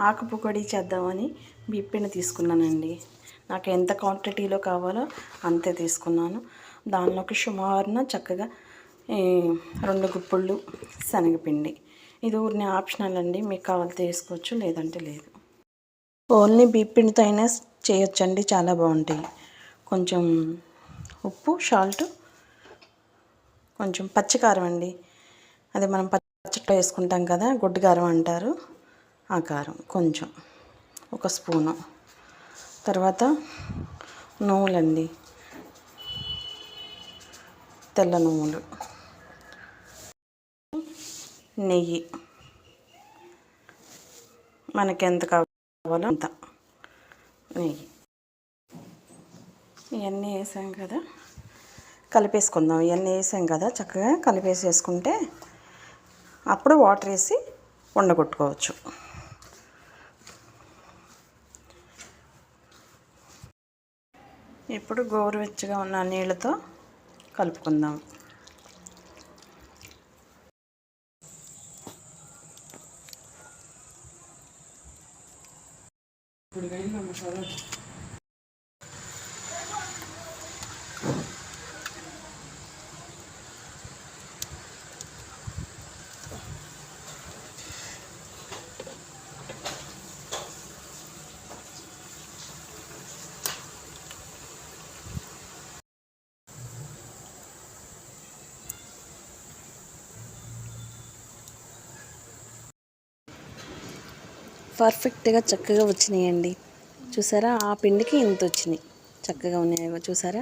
ఆకు పకోడీ చేద్దామని బియ్యపిండి తీసుకున్నానండి. నాకు ఎంత క్వాంటిటీలో కావాలో అంతే తీసుకున్నాను. దానిలోకి సుమారున చక్కగా 2 గుప్పుళ్ళు శనగపిండి. ఇది ఊరిని ఆప్షనల్ అండి, మీకు కావాలితే వేసుకోవచ్చు, లేదంటే లేదు. ఓన్లీ బియ్యపిండితో అయినా చేయొచ్చండి, చాలా బాగుంటాయి. కొంచెం ఉప్పు, సాల్ట్, కొంచెం పచ్చికారం అండి, అదే మనం పచ్చట్లో వేసుకుంటాం కదా, గొడ్డు కారం అంటారు, ఆ కారం కొంచెం, 1 స్పూను. తర్వాత నువ్వులండి, తెల్ల నువ్వులు, నెయ్యి, మనకి ఎంత కావాలో అంత నెయ్యి. ఇవన్నీ వేసాం కదా, కలిపేసుకుందాం. ఇవన్నీ వేసాం కదా, చక్కగా కలిపేసేసుకుంటే అప్పుడు వాటర్ వేసి ఉండగొట్టుకోవచ్చు. ఇప్పుడు గోరువెచ్చగా ఉన్న నీళ్ళతో కలుపుకుందాం. పర్ఫెక్ట్గా చక్కగా వచ్చినాయండి. చూసారా, ఆ పిండికి ఇంత వచ్చినాయి, చక్కగా ఉన్నాయో చూసారా.